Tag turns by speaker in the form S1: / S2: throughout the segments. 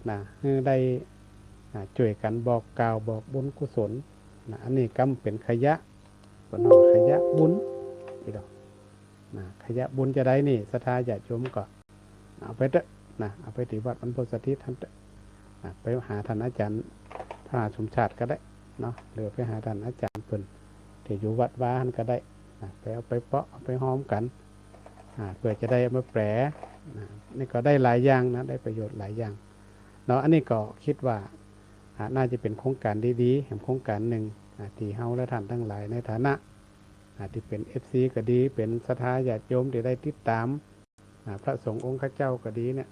S1: นะคือได้ช่วยกันบอกกล่าวบอกบุญกุศลนะอันนี้ก็เป็นขยะบนขยะบุญอีดอกนะขยะบุญจะได้นี่ศรัทธาญาติโยมก็เอาไปเถอะนะเอาไปที่วัดบรรพตสถิตท่านเถอะนะไปหาท่านอาจารย์พระสมชาติก็ได้เนาะหรือไปหาท่านอาจารย์เพิ่นที่อยู่วัดว้าท่านก็ได้นะไปเอาไปเปาะเอาไปหอมกันเพื่อจะได้มาแปรนี่ก็ได้หลายอย่างนะได้ประโยชน์หลายอย่างเนาะอันนี้ก็คิดว่าน่าจะเป็นโครงการดีๆแห่งโครงการหนึ่งที่เฮาและท่านทั้งหลายในฐานะที่เป็น FC ก็ดีเป็นศรัทธาญาติโยมที่ได้ติดตามพระสงฆ์องค์ข้าเจ้าก็ดีเนี่ย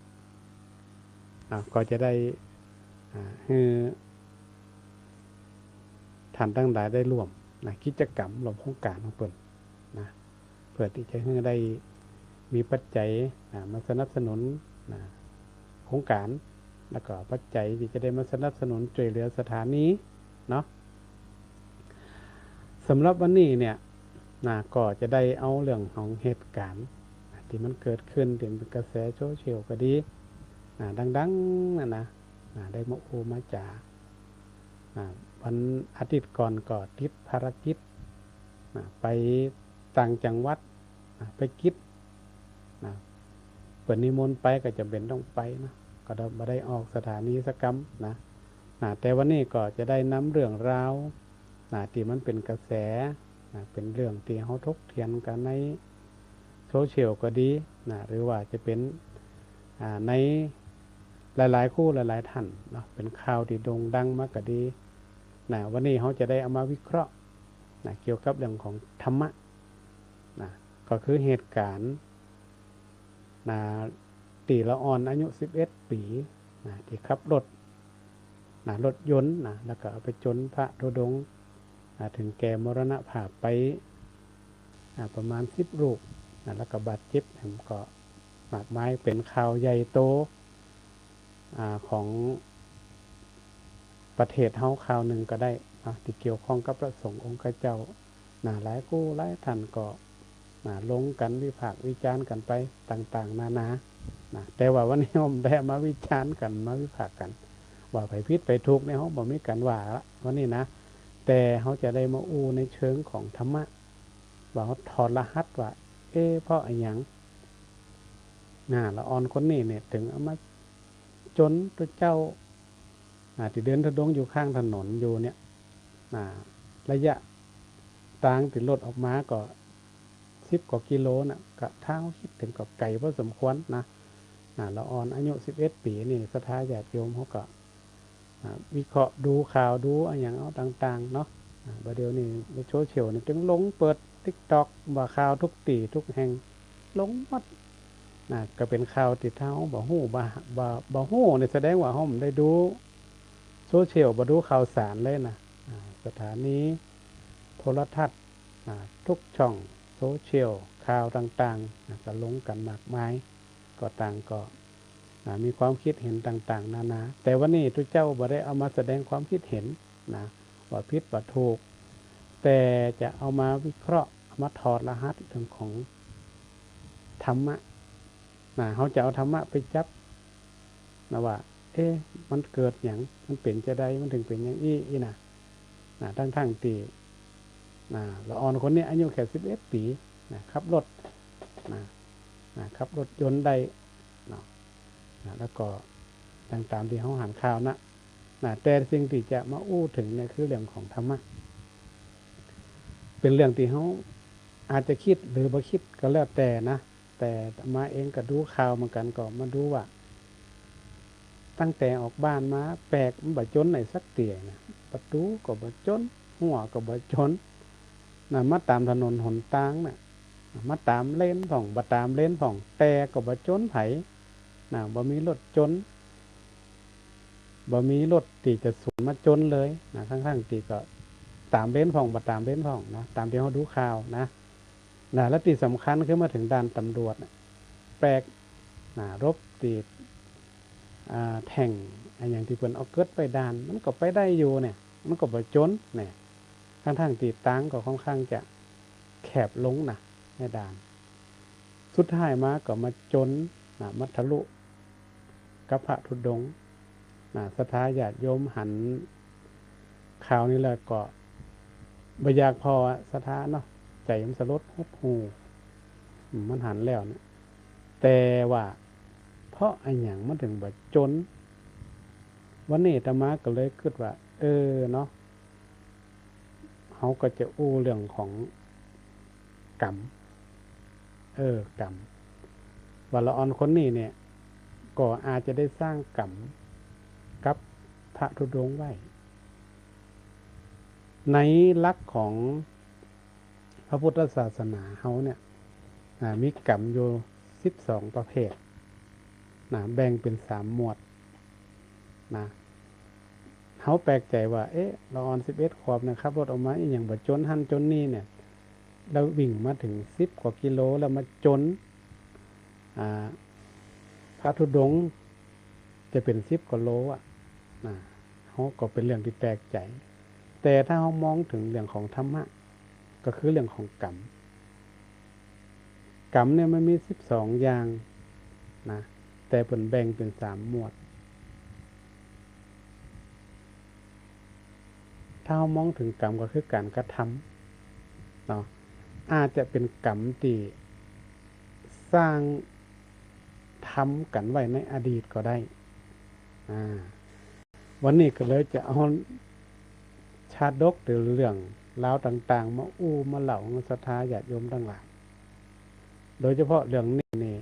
S1: ก็จะได้ให้ท่านทั้งหลายได้ร่วมกิจกรรมร่วมโครงการของเพิ่นนะเพื่อที่จะให้ได้มีปัจจัยมาสนับสนุนโครงการแล้วก็ปัจจัยที่จะได้มาสนับสนุนช่วยเหลือสถานีเนาะสำหรับวันนี้เนี่ยก็จะได้เอาเรื่องของเหตุการณ์ที่มันเกิดขึ้นเป็นกระแสโซเชียลก็ดีดังๆนะได้มาโอมาจาวันอาทิตย์ก่อนก็ติดภารกิจไปต่างจังหวัดไปกิจเปิดนิมนต์ไปก็จะเป็นต้องไปนะก็ไม่ได้ออกสถานีสกรรมนะแต่วันนี้ก็จะได้นำเรื่องราวที่มันเป็นกระแสเป็นเรื่องที่เขาทกเถียงกันในโซเชียลก็ดีหรือว่าจะเป็นในหลายๆคู่หลายๆท่านเนาะเป็นข่าวที่โด่งดังมากก็ดีวันนี้เขาจะได้เอามาวิเคราะห์เกี่ยวกับเรื่องของธรรมะก็คือเหตุการณ์ตีละอ่อนอายุ11 ปีที่ขับรถรถยนต์แล้วก็เอาไปจนพระธุดงค์ถึงแก่มรณภาพไปประมาณ10 รูปแล้วก็บาดเจ็บก็มากมายเป็นข่าวใหญ่โตของประเทศเฮาข่าวหนึ่งก็ได้ที่เกี่ยวข้องกับพระสงฆ์องค์เจ้าหลายกู้หลายท่านก็ลงกันวิพากษ์วิจารณ์กันไปต่างๆนานาแต่ว่าวันนี้ผมได้มาวิจารณ์กันมาวิพากษ์กันว่าไปผิดไปถูกในห้องบ่มีกันว่าวันนี้นะแต่เขาจะได้มาอู้ในเชิงของธรรมะว่าเขาถอดรหัสว่าเพราะอะไรอย่างละอ่อนคนนี้เนี่ยถึงเอามาจนตัวเจ้าที่เดินทุดงอยู่ข้างถนนอยู่เนี่ยระยะต่างติดรถออกมาก็10 กว่ากิโลก็เท้าคิดถึงกับไก่พอสมควรละอ่อนอายุ11 ปีนี่ศรัทธาญาติโยมเขาก็วิเคราะห์ดูข่าวดูอย่างเอาต่างๆเนาะประเดี๋ยวนี้ในโซเชียลนี่จึงลงเปิด TikTok ว่าข่าวทุกตีทุกแห่งลงหมดก็เป็นข่าวติดเท้าบ่ฮู้บ่ฮู้นี่แสดงว่าเฮาได้ดูโซเชียลบ่ดูข่าวสารเลยสถานีโทรทัศน์ทุกช่องโซเชียลข่าวต่างๆก็ลงกันมากมายก็ต่างก็มีความคิดเห็นต่างๆนานาแต่วันนี้ทุกเจ้าบ่ได้เอามาแสดงความคิดเห็นว่าผิดว่าถูกแต่จะเอามาวิเคราะห์มาถอดรหัสเรื่องของธรรมะเขาจะเอาธรรมะไปจับว่ามันเกิดอย่างมันเป็นจะได้มันถึงเป็นอย่างอี้ทั้งตีละอ่อนคนนี้อายุแค่11 ปีขับรถขับรถยนต์ได้แล้วก็ตามที่เขาหันข่าวแต่สิ่งที่จะมาอู้ถึงเนี่ยคือเรื่องของธรรมะเป็นเรื่องที่เขาอาจจะคิดหรือบ่คิดก็แล้วแต่แต่มาเองก็ดูข่าวเหมือนกันก็มาดูว่าตั้งแต่ออกบ้านมาแปลกมันบ่จนไหนสักเตี่ยประตูก็บ่จนหัวก็บ่จนมาตามถนนหนทางมาตามเลนผ่องบ่ตามเลนผ่องแต่ก็บ่จนไผบ่มีรถจนบ่มีรถที่จะสวนมาจนเลยทั้งที่ก็ตามเลนผ่องบ่ตามเลนผ่องตามที่เขาดูข่าวและที่สำคัญคือมาถึงด่านตำรวจแปลกรบตีแท่งอย่างที่เพิ่นเอาเกิดไปด่านมันก็ไปได้อยู่เนี่ยมันก็บ่จนเนี่ยทั้งตีตังก็ค่อนข้างจะแคบลงในด่านสุดท้ายมาก็มาจนมัทะลุกับพระธุดงค์ ศรัทธาญาติโยมหันข่าวนี้แหละก็บ่อยากพอศรัทธาเนาะใจมันสลดหดหู่มันหันแล้วเนี่ยแต่ว่าเพราะไอ้หยังมันถึงบ่จนวันนี้อาตมาก็เลยคิดว่า เนาะเขาก็จะอู้เรื่องของกรรมกรรมว่าละออนคนนี้เนี่ยก็อาจจะได้สร้างกรรมกับพระธุดงค์ไว้ ในหลักของพระพุทธศาสนาเขาเนี่ยมีกรรมอยู่12ประเภทแบ่งเป็น3หมวดนะเขาแปลกใจว่าละออน11 ขวบนะครับรถออกมาอย่างบ่จนหันจนนี่เนี่ยเราวิ่งมาถึง10 กว่ากิโลแล้วมาจนพระธุดงค์จะเป็น10 กว่าโลเขาก็เป็นเรื่องที่แปลกใจแต่ถ้าเรามองถึงเรื่องของธรรมะก็คือเรื่องของกรรมเนี่ยมันมี12อย่างนะแต่เป็นแบ่งเป็น3หมวดถ้าเรามองถึงกรรมก็คือการกระทำเนาะอาจจะเป็นกรรมที่สร้างทำกันไว้ในอดีตก็ได้วันนี้ก็เลยจะเอาชาดกหรือเรื่องราวต่างๆมาอู้มาเล่าศรัทธาญาติโยมทั้งหลายโดยเฉพาะเรื่องนี้นี่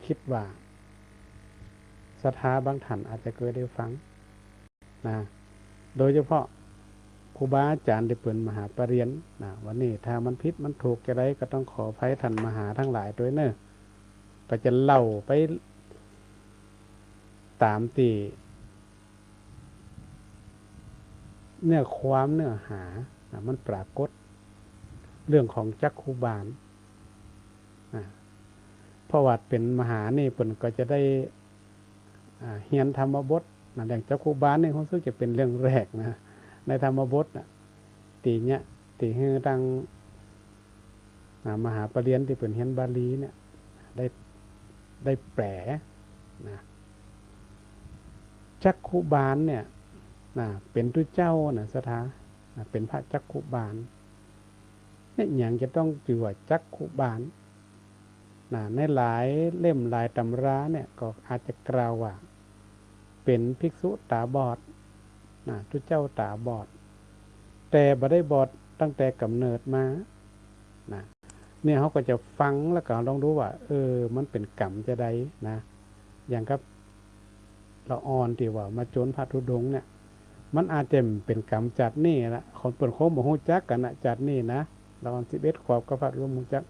S1: คิดว่าศรัทธาบางท่านอาจจะเคยได้ฟังโดยเฉพาะครูบาอาจารย์ได้เปิดมหาปรริญญาวันนี้ถ้ามันผิดมันถูกจะได้ก็ต้องขออภัยท่านมหาทั้งหลายด้วยเนอะก็จะเล่าไปตามตีเนื้อความเนื้อหามันปรากฏเรื่องของจักขุบาลเพราะว่าเป็นมหานี่เพิ่นก็จะได้เฮียนธรรมบทเรื่องจักขุบาลนี่รู้สึกจะเป็นเรื่องแรกนะในธรรมบทตีเนี่ยตีให้ตั้งมหาปรริญญาที่เพิ่นเฮียนบาลีเนี่ยได้แปลนะจักขุบาลเนี่ยเป็นตุเจ้าศรัทธาเป็นพระจักขุบาลเนี่ยอย่างจะต้องจือว่าจักขุบาลในหลายเล่มหลายตำราเนี่ยก็อาจจะกล่าวว่าเป็นภิกษุตาบอดตุเจ้าตาบอดแต่บ่ได้บอดตั้งแต่กำเนิดมาเนี่ยเขาก็จะฟังแล้วก็ลองดูว่ามันเป็นกรรมจะได้นะอย่างครับละอ่อนที่ว่ามาจนพระธุดงค์เนี่ยมันอาจจะเป็นกรรมจัดนี่ละคนเปิดโค้งบ่ฮู้จักกันจัดนี่นะละอ่อน11 ขวบก็พระธุดงค์ฮู้จัก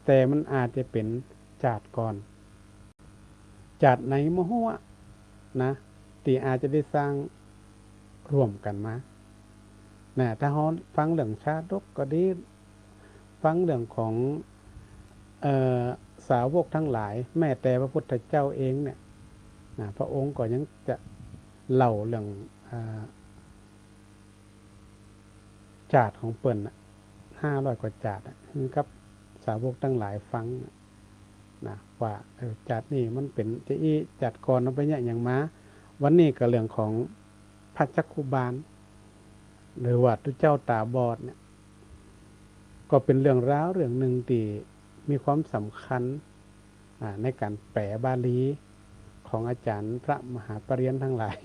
S1: แต่มันอาจจะเป็นจัดก่อนจัดไหนบ่ฮู้นะที่อาจจะได้สร้างร่วมกันมาถ้าเฮาฟังเรื่องชาดกก็ดีฟังเรื่องของสาวกทั้งหลายแม้แต่พระพุทธเจ้าเองเนี่ยพระองค์ก็ยังจะเล่าเรื่องจาดของเปิ้น500 กว่าจาดคือกับสาวกทั้งหลายฟังว่าจาดนี่มันเป็นจะจาดก่อนเอาไปเนี่ยอย่างมาวันนี้ก็เรื่องของพระจักขุบาลหรือว่าตุเจ้าตาบอดเนี่ยก็เป็นเรื่องราวเรื่องหนึ่งที่มีความสำคัญในการแปลบาลีของอาจารย์พระมหาปรริญญาทั้งหลาย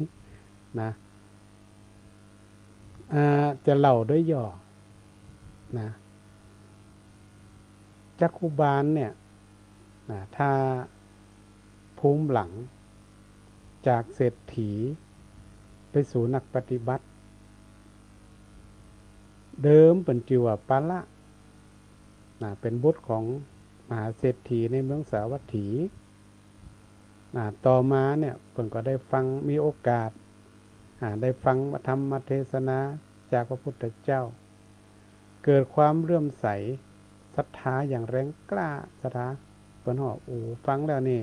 S1: นะจะเล่าด้วยย่อจักขุบาลเนี่ยถ้าภูมิหลังจากเศรษฐีไปสู่นักปฏิบัติเดิมเป็นชื่อว่าปาละเป็นบุตรของมหาเศรษฐีในเมืองสาวัตถีต่อมาเนี่ยเพิ่นก็ได้ฟังมีโอกาสได้ฟังธรรมเทศนาจากพระพุทธเจ้าเกิดความเลื่อมใสศรัทธาอย่างแรงกล้าศรัทธาเพิ่นว่าฟังแล้วนี่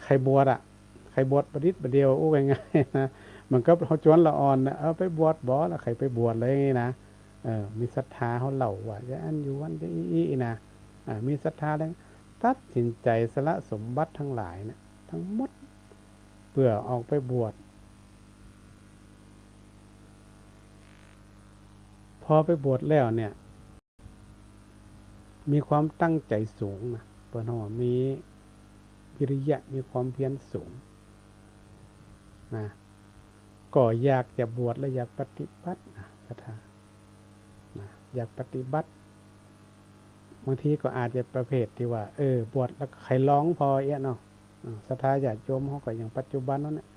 S1: ใครบวชใครบวชประดิษฐ์ประเดียวง่ายๆนะมันก็เฮาจวนละอ่อนนะไปบวชบ่แล้วใครไปบวชเลยงี้นะมีศรัทธาเขาเล่าว่าจะอันอยู่วันจะอีนะมีศรัทธาแล้วตัดสินใจสละสมบัติทั้งหลายเนี่ยทั้งหมดเพื่อออกไปบวช พอไปบวชแล้วเนี่ยมีความตั้งใจสูงนะเปิ้นว่ามีวิริยะมีความเพียรสูงนะก็อยากจะบวชและอยากปฏิบัตินะศรัทธานะอยากปฏิบัติบางทีก็อาจจะประเภทที่ว่าบวชแล้วใครร้องพอเนาะศรัทธาญาติโยมเขาก็อย่างปัจจุบันนั้นเนี่ย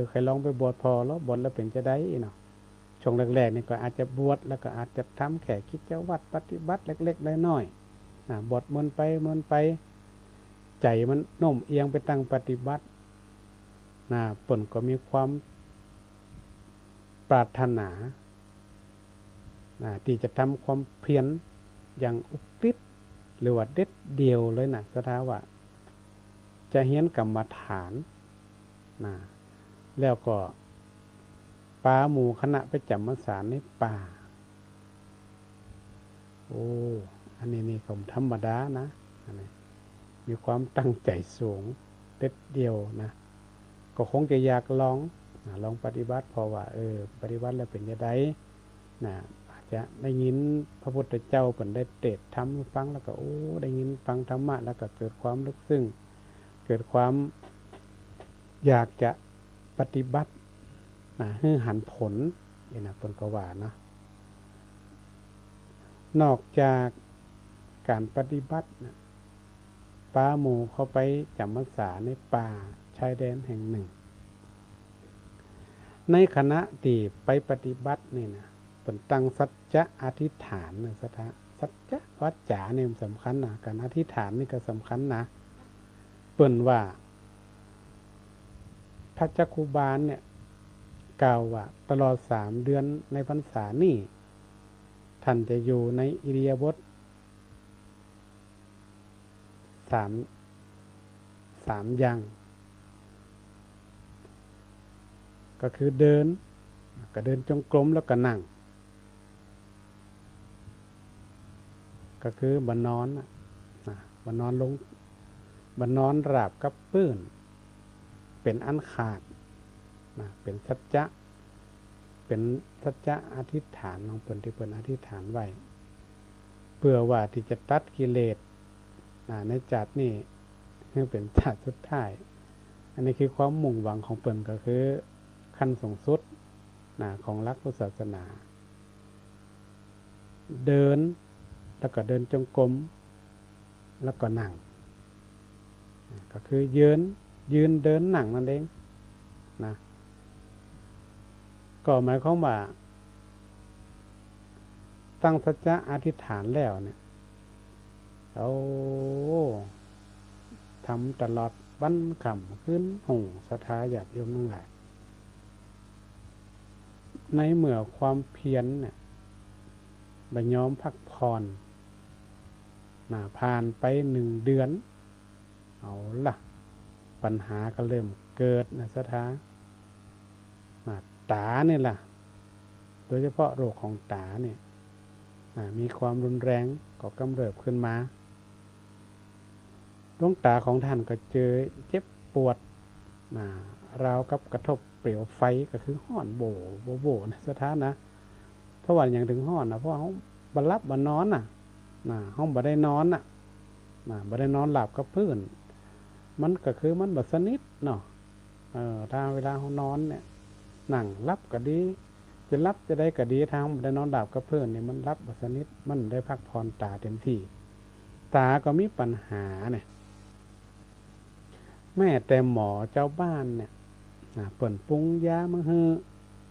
S1: ใครร้องไปบวชพอแล้วบวชแล้วเป็นจะได้เนาะช่วงแรกๆนี่ก็อาจจะบวชแล้วก็อาจจะทำแค่กิจวัตรปฏิบัติเล็กๆน้อยๆบวชมนไปใจมันโน้มเอียงไปตั้งปฏิบัติเปิ่นก็มีความปรารถนาที่จะทำความเพียรอย่างอุกฤษหรือว่าเด็ดเดียวเลยนะก็ท้าว่าจะเฮียนกรรมฐานแล้วก็ปาหมู่คณะไปจำพรรษาในป่าอันนี้นี่ผมธรรมดานะอันนี้มีความตั้งใจสูงเด็ดเดียวนะก็คงจะอยากลองปฏิบัติเพราะว่าปฏิบัติแล้วเป็นยังไงอาจจะได้ยินพระพุทธเจ้าเพิ่นได้เทศน์ธรรมฟังแล้วก็ได้ยินฟังธรรมะแล้วก็เกิดความลึกซึ้งเกิดความอยากจะปฏิบัติให้หันผลเพิ่นก็ว่านะนอกจากการปฏิบัติปาหมู่เข้าไปจำพรรษาในป่าชายแดนแห่งหนึ่งในคณะที่ไปปฏิบัตินี่นะเป็นตั้งสัจจะอธิษฐานนะสัจจะวัจจาเนี่ยสำคัญนะการอธิษฐานนี่ก็สำคัญนะเปิ่นว่าพระจักคุบาลเนี่ยกล่าวว่าตลอด3 เดือนในพรรษานี่ท่านจะอยู่ในอิริยาบถ3อย่างก็คือเดินจงกรมแล้วก็นั่งก็คือบันนอนบันนอนลงบันนอนราบกับปื้นเป็นอันขาดเป็นสัจจะอธิษฐานของเพิ่นที่เพิ่นอธิษฐานไว้เพื่อว่าที่จะตัดกิเลสในชาตินี้ให้เป็นชาติสุดท้ายอันนี้คือความมุ่งหวังของเพิ่นก็คือขั้นสูงสุดของหลักพุทธศาสนาเดินแล้วก็เดินจงกรมแล้วก็นั่งก็คือยืนเดินนั่งนั่นเองนะก็หมายความว่าตั้งสัจจะอธิษฐานแล้วเนี่ยเราทำตลอดวันค่ำคืนหงศรัทธาญาติโยมทั้งหลายในเมื่อความเพียรเนี่ยบัดยอมพักผ่อนผ่านไป1 เดือนเอาล่ะปัญหาก็เริ่มเกิดนะศรัทธาตาเนี่ยล่ะโดยเฉพาะโรคของตาเนี่ยมีความรุนแรงก็กำเริบขึ้นมาดวงตาของท่านก็เจอเจ็บปวดราวกับกระทบเปลวไฟก็คือห้อนโบนะศรัทธานะเพราะว่าอย่างถึงห้อนนะเพราะเขาบรรลับบรรนอนห้องบ่ได้นอนบ่ได้นอนหลับกับพื้นมันก็คือมันบ่สนิทเนาะถ้าเวลาเขานอนเนี่ยนั่งรับก็ดีจะรับจะได้ก็ดีทางบ่ได้นอนหลับกับพื้นเนี่ยมันรับบ่สนิทมันได้พักผ่อนตาเต็มที่ตาก็มีปัญหาเนี่ยแม่แต่หมอเจ้าบ้านเนี่ยเปิ่นปรุงยามาฮือ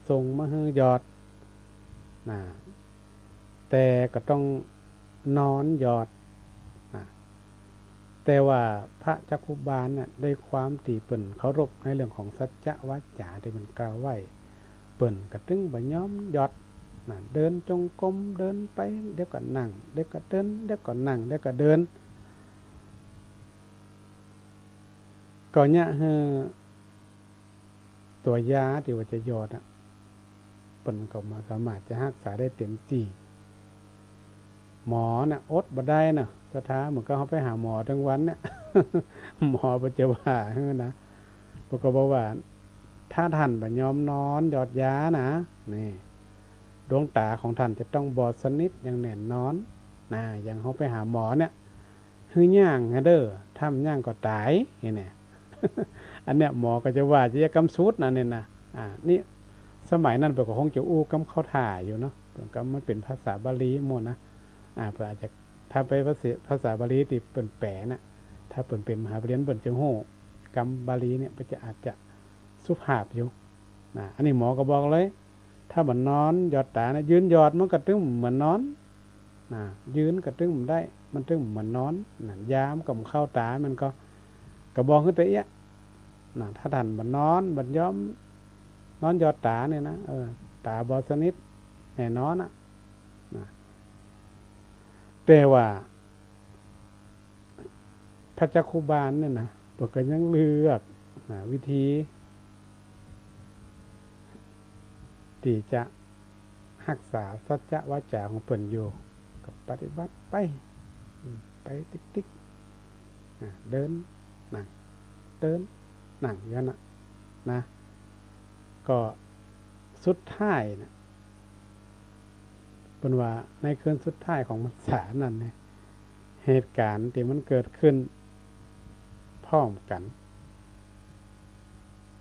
S1: ส่งมาฮือหยอดแต่ก็ต้องนอนหยอดแต่ว่าพระจักคุบาลน่ะได้ความตีเปิ่นเคารพในเรื่องของสัจจะวาจาที่มันกล่าวไว้เปิ่นก็ตึงบ่ยอมหยอดเดินจงกรมเดินไปเดี๋ยวก็นั่งเดี๋ยวก็เดินเดี๋ยวก็นั่งเดี๋ยวก็เดินก็เนี่ยตัวยาที่ว่าจะหยอดเปิ่นก็มาสามารถจะรักษาได้เต็มที่หมอน่ะอดบ่ได้น่ะศรัทธาเหมือนก็เขาไปหาหมอทั้งวันเนี่ย หมอปัจจุบันนะก็บอกว่าถ้าท่านบ่ยอมนอนหยอดยานะนี่ ดวงตาของท่านจะต้องบอดสนิทอย่างแน่นอนอย่างเขาไปหาหมอเนี่ยหือย่างเด้อทำย่างก็ตายเนี่ย อันเนี้ยหมอก็จะว่าจะกำสุดนะเนี่ยนะนี่สมัยนั้นเปิดก็คงจะอู้กำเข้าถ่ายอยู่เนาะเปิดก็มันเป็นภาษาบาลีหมดนะเปิดอาจจะถ้าไปภาษาบาลีที่เปิดแปลนะถ้าเปิดเป็นมหาปริญญาเปิดจะโหกำบาลีเนี่ยมันจะอาจจะสุภาพอยู่อันนี้หมอก็บอกเลยถ้ามันนอนหยอดตานะยืนหยอดมันก็ตึ้งเหมือนนอนยืนก็ตึ้งมันได้มันตึ้งเหมือนนอนยามกับเข้าตามันก็กระบอกขึ้นไปถ้าท่านมันนอนมันย้อมนอนหยอดตาเนี่ยนะตาบอดสนิทแน่นอนนะแต่ว่าพระจักคุบาลเนี่ยนะพวกก็ยังเลือกวิธีที่จะรักษาสัจจะวาจาของเปิ่นอยู่กับปฏิบัติไปติ๊กเดินนั่งเดินนั่งอย่างนั้นนะก็สุดท้ายนะเป็นว่าในคืนสุดท้ายของพรรษานั้นเนี่ยเหตุการณ์ที่มันเกิดขึ้นพร้อมกัน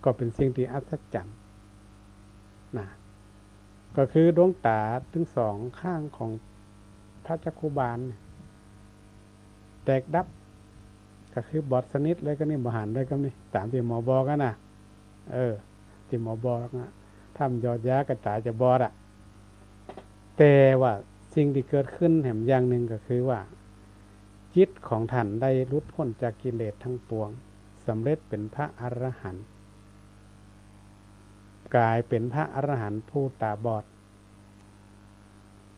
S1: ก็เป็นสิ่งที่อัศจรรย์ก็คือดวงตาทั้งสองข้างของพระจักคุบาลแตกดับก็คือบอดสนิทเลยก็นี่บหันเลยก็นี่ตามที่หมอบอกกันนะที่หมอบอกนะทำยอดยากระจายจะบอดแต่ว่าสิ่งที่เกิดขึ้นแห่งอย่างหนึ่งก็คือว่าจิตของท่านได้หลุดพ้นจากกิเลสทั้งปวงสำเร็จเป็นพระอรหันต์กลายเป็นพระอรหันต์ผู้ตาบอด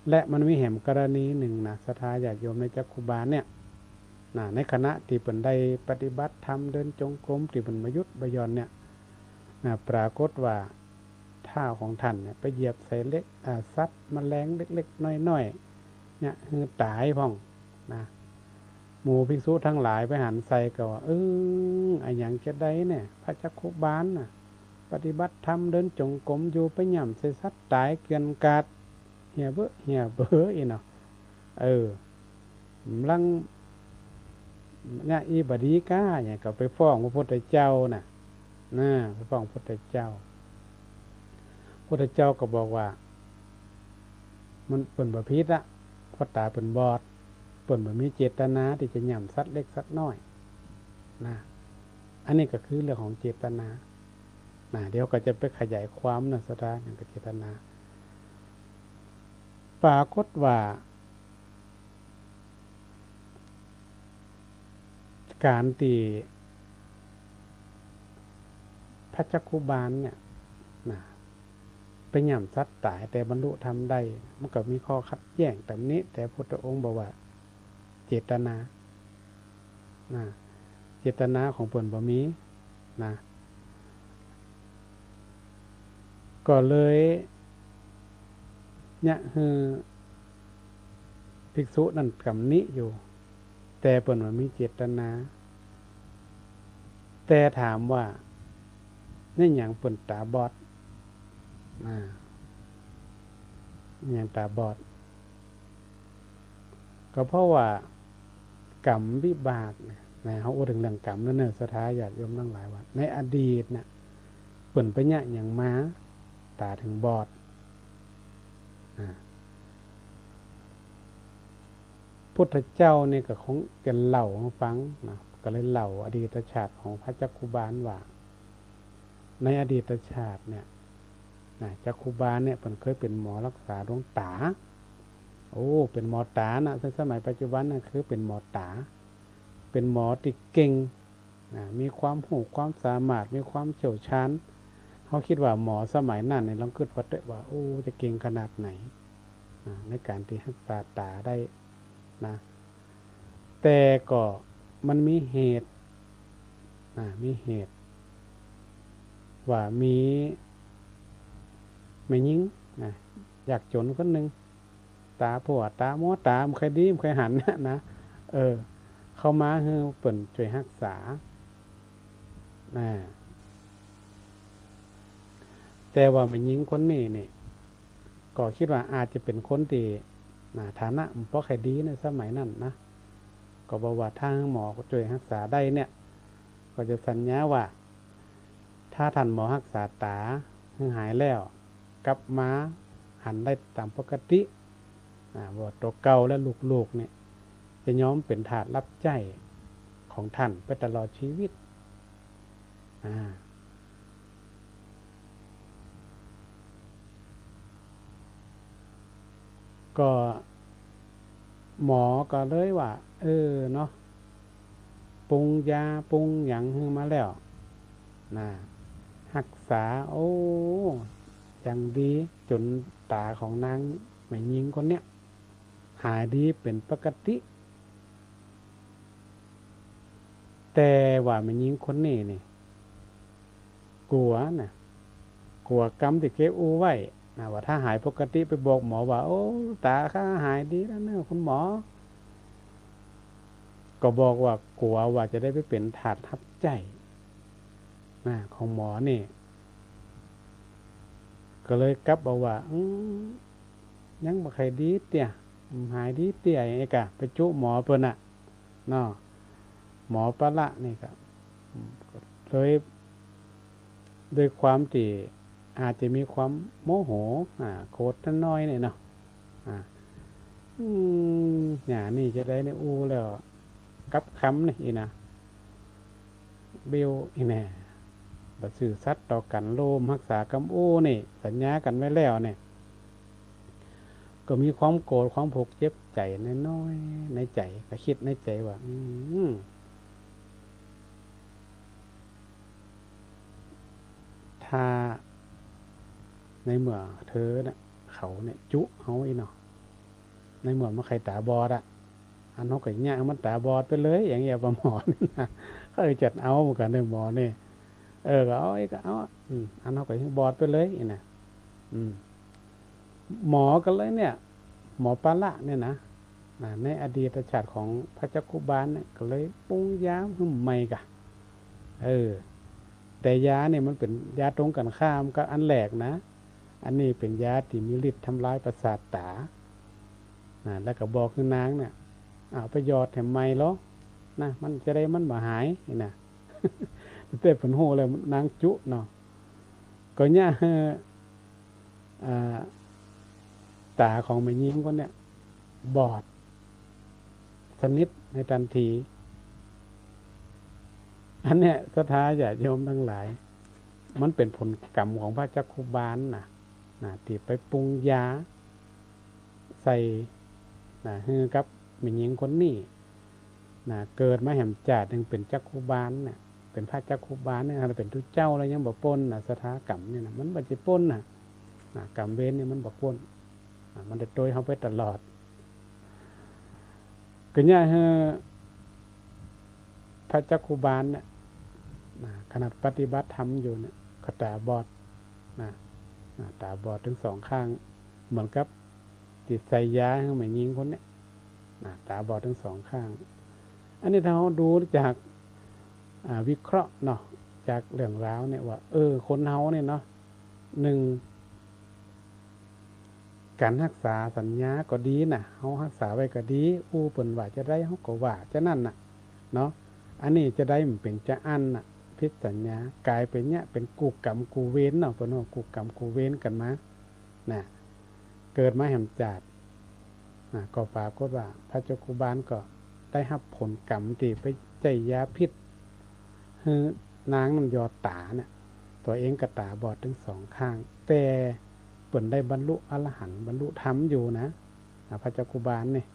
S1: และมันมีแห่งกรณีหนึ่งนะศรัทธาญาติโยมในจักคุบาลเนี่ยในคณะที่เป็นได้ปฏิบัติธรรมเดินจงกรมที่เป็นมายุทธบยอนเนี่ยปรากฏว่าเท้าของท่านเนี่ยไปเหยียบใส่เล็กสัตว์แมลงเล็กๆน้อยๆเนี่ยคือตายพ่องหมู่ภิกษุทั้งหลายไปหันใส่ก็ว่าไอ้อย่างจะได้เนี่ยพระจักคุบาลปฏิบัติธรรมเดินจงกรมอยู่ไปหย่ำใส่สัตว์ตายเกินกาดเหี่ยเบ้ออีเนาะลังเนี่ยอีบดีก้าเนี่ยก็ไปฟ้องพระพุทธเจ้าไปฟ้องพระพุทธเจ้าพระพุทธเจ้าก็บอกว่ามันเป็นบาพิษเพราะตาเป็นบอดเป็นแบบมีเจตนาที่จะหย่ำสัตว์เล็กสัตว์น้อยอันนี้ก็คือเรื่องของเจตนาเดี๋ยวก็จะไปขยายความสถานอย่างเจตนาปรากฏว่าการที่พระจักคุบาลเนี่ยไปหย่ำสัตว์ตายแต่บรรลุธรรมได้มันก็มีข้อขัดแย้งแต่นี้แต่พุทธองค์บอกว่าเจตนาเจตนาของเพิ่นบ่มีก็เลยเนี่ยคือภิกษุนั่นกำนี้อยู่แต่เปิ่นว่ามีเจตนาแต่ถามว่านี่อย่างเปิ่นตาบอดอย่างตาบอดก็เพราะว่ากรรมวิบากเขาพูดถึงเรื่องกรรมนั่นเนอะศรัทธาญาติโยมทั้งหลายว่าในอดีตเปิ่นไปเนี่ยอย่างม้าตาถึงบอดพุทธเจ้าเนี่ยก็คงจะเล่าให้ฟังก็เลยเล่าอดีตชาติของพระจักคุบาลว่าในอดีตชาติเนี่ยจักคุบาลเนี่ยเพิ่นเคยเป็นหมอรักษาดวงตาเป็นหมอตาในสมัยปัจจุบันคือเป็นหมอตาเป็นหมอที่เก่งมีความรู้ความสามารถมีความเชี่ยวชาญเขาคิดว่าหมอสมัยนั้นเนี่ยลองคิดว่าจะเก่งขนาดไหนในการที่รักษาตาได้แต่ก็มันมีเหตุว่ามีแม่หญิงอยากจนคนหนึ่งตาผัวตาหมอตามเคยดีเคยหันเข้ามาให้เปิ่นช่วยรักษาแต่ว่าแม่หญิงคนนี้นี่ ก็คิดว่าอาจจะเป็นคนที่ฐานะเพราะใครดีในสมัยนั้นนะก็บอกว่าทางหมอช่วยรักษาได้เนี่ยก็จะสัญญาว่าถ้าท่านหมอรักษาตาให้หายแล้วกลับมาหันได้ตามปกติว่าตัวเก่าและลูกๆเนี่ยจะยอมเป็นทาสรับใช้ของท่านไปตลอดชีวิตก็หมอก็เลยว่าเนาะปรุงยาปรุงหยังให้มาแล้วรักษาโอ้อย่างดีจนตาของนางแม่หญิงคนเนี้ยหายดีเป็นปกติแต่ว่าแม่หญิงคนนี้นี่กลัวกลัวกรรมที่เก็บไว้ว่าถ้าหายปกติไปบอกหมอว่าโอ้ตาข้าหายดีแล้วนะคุณหมอก็บอกว่ากลัวว่าจะได้ไปเป็นทาสทับใจของหมอนี่ก็เลยกลับบอกว่ายังบ่ใครดีเตี่ยหายดีเตี่ยอย่างนี้กะไปจุหมอเพิ่นเนาะหมอปะละนี่ก็เลยด้วยความที่อาจจะมีความโมโหโกรธน้อยเนี่ยเนาะอย่างนี่จะได้ในอูแล้วกับคำนี่นะเบลอีแน่บัดสื่อสัตว์ต่อกันโลมรักษากำอู้นี่สัญญากันไว้แล้วเนี่ยก็มีความโกรธความผูกเจ็บใจน้อยในใจก็คิดในใจว่าถ้าในเมื่อเธอเนี่ยเขาเนี่ยจุเอาอีเนาะในเมื่อมันใครตาบอดอันเขาก็เนี่ยมันตาบอดไปเลยอย่างเงี้ยประหมอนี่นะเขาจัดเอาเหมือนกันในหมอนี่ก็เอาก็เอาอันเขาก็บอดไปเลยนะหมอกันเลยเนี่ยหมอปาละเนี่ยนะในอดีตชาติของพระจักคุบาลเนี่ยก็เลยปรุงยาขึ้นใหม่กะแต่ยาเนี่ยมันเป็นยาตรงกันข้ามกับอันแหลกนะอันนี้เป็นยาที่มีฤทธิ์ทำลายประสาทตาแล้วก็บอกคือนางเนี่ยเอาไปหยอดแถมไม่หรอมันจะได้มันบ่หายนะเต้ผลโหเลยนางจุเนาะก็เนี่ยตาของแม่หญิงคนเนี่ยบอดสนิทในทันทีอันเนี้ยสถาญาติโยมทั้งหลายมันเป็นผลกรรมของพระจักคุบาลที่ไปปรุงยาใส่ฮือกับแม่หญิงคนนี้เกิดมาแห่มจาดยังเป็นจักคุบาลเป็นพระจักคุบาลเนี่ยเป็นทุเจ้าแล้วยังบ่ป้นสถากรรมเนี่ยมันบ่สิป้นกรรมเวรเนี่ยมันบ่ป้นมันจะโดยเขาไปตลอดก็เนี่ยพระจักคุบาลเนี่ยขนาดปฏิบัติธรรมอยู่เนี่ยก็ตาบอดตาบอดทั้งสองข้างเหมือนกับติดใส่ยาให้แม่หญิงคนนี้ตาบอดทั้งสองข้างอันนี้ถ้าเราดูจากวิเคราะห์เนาะจากเรื่องราวเนี่ยว่าคนเฮาเนี่ยเนาะหนึ่งการรักษาสัญญาก็ดีเฮารักษาไว้ก็ดีเปิ้นว่าจะได้เฮาก็ว่าจะนั่นเนาะอันนี้จะได้มันเป็นจะอันพิษสัญญากลายเป็นเนี่ยเป็นกูกรรมกูเว้นเนาะเปิ้นว่ากูกรรมกูเว้นกันมาเกิดมาแห่มจาดก็ปรากฏว่าพระจักคุบาลก็ได้รับผลกรรมที่ไปใจยาพิษคือนางมันยอดตาเนี่ยตัวเองก็ตาบอดทั้งสองข้างแต่เปิ่นได้บรรลุอรหันต์บรรลุธรรมอยู่นะพระจักคุบาลเนี่ย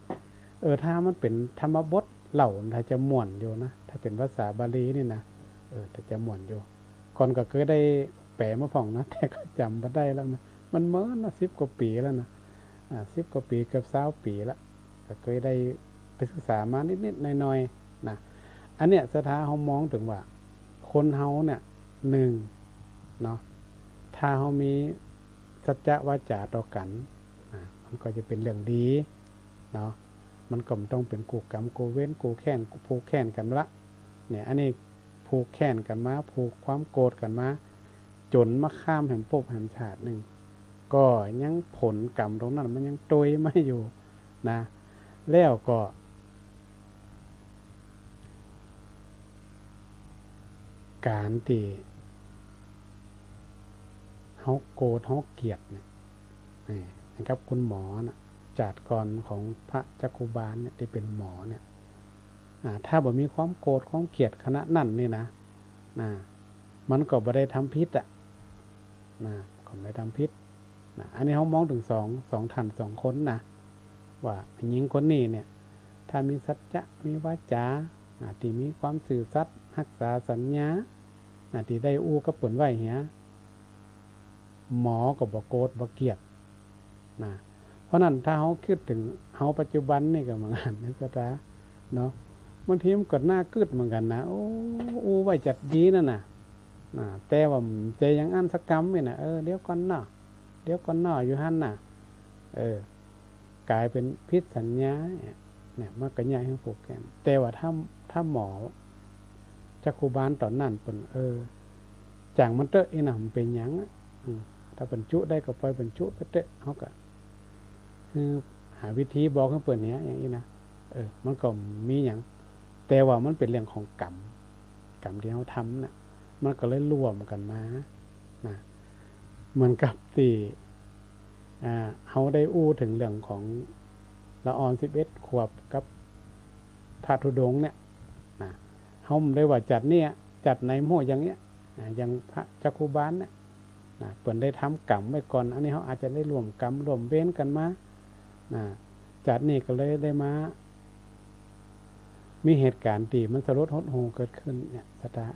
S1: ถ้ามันเป็นธรรมบทเหล่าถ้าจะม่วนอยู่นะถ้าเป็นภาษาบาลีนี่นะถ้าจะม่วนอยู่ก่อนก็เคยได้แปลมาผ่องนะแต่ก็จำไม่ได้แล้วนะมันเมื่อนะ10 กว่าปีแล้วนะ10 กว่าปีเกือบ20 ปีแล้วก็เคยได้ไปศึกษามานิดๆหน่อยๆนะอันเนี้ยสถาเขามองถึงว่าคนเฮาเนี่ยหนึ่งเนาะถ้าเขามีสัจจะวาจาต่อกันมันก็จะเป็นเรื่องดีเนาะมันก็ต้องเป็นกูกรรมกูเว้นกูแค้นกูผูกแค้นกันละเนี่ยอันนี้ผูกแค้นกันมาผูกความโกรธกันมาจนมาข้ามแห่งภพแห่งชาติหนึ่ง ก็ยังผลกรรมตรงนั้นมันยังตุยไม่อยู่นะแล้วก็การที่เฮาโกรธเฮาเกลียดเนี่ยนะครับคุณหมอนะจาดกรของพระจักคุบาลเนี่ยที่เป็นหมอเนี่ยถ้าบ่มีความโกรธความเกลียดขณะนั้นนี่นะมันก็บ่ได้ทำพิษก็ไม่ได้ทำพิษอันนี้เขามองถึงสองท่านสองคนนะว่าหญิงคนนี้เนี่ยถ้ามีสัจจะมีวาจาที่มีความสื่อสัตย์รักษาสัญญาที่ได้อู้กับเปิ่นไว้เหียหมอก็บ่โกรธบ่เกลียดเพราะนั้นถ้าเขาคิดถึงเขาปัจจุบันนี่ก็เหมือนกันนะจ๊ะเนาะบางทีมันก็น่าคืดเหมือนกันนะอู้ไว้จัดดีนั่นน่ะแต่ว่าใจยังอันสักกรรมนี่นะเดี๋ยวก่อนเนาะอยู่หันน่ะกลายเป็นพิษสัญญาเนี่ยมันก็ใหญ่ให้ผูกแกนแต่ว่าถ้าหมอจักคุบาลตอนนั้นเป็นจางมันเตอะอีน่ะมันเป็นหยังถ้าเป็นจุได้ก็ปล่อยเป็นจุไปเตอะเขาก็คือหาวิธีบอกให้เปิดเนี้ยอย่างนี้นะมันก็มีอย่างแต่ว่ามันเป็นเรื่องของกรรมที่เขาทำน่ะมันก็เลยรวมกันมาเหมือนกับที่เขาได้อู้ถึงเรื่องของละออน11 ขวบกับพระธุดงค์เนี่ยเขาได้ว่าจัดในโม่อย่างเนี้ยอย่างพระจักคุบาลเนี่ยเปิ่นได้ทำกรรมไว้ก่อนอันนี้เขาอาจจะได้รวมกรรมรวมเว้นกันมาจัดนี่ก็เลยได้มามีเหตุการณ์ที่มันสลดหดหู่เกิดขึ้นเนี่ยสตา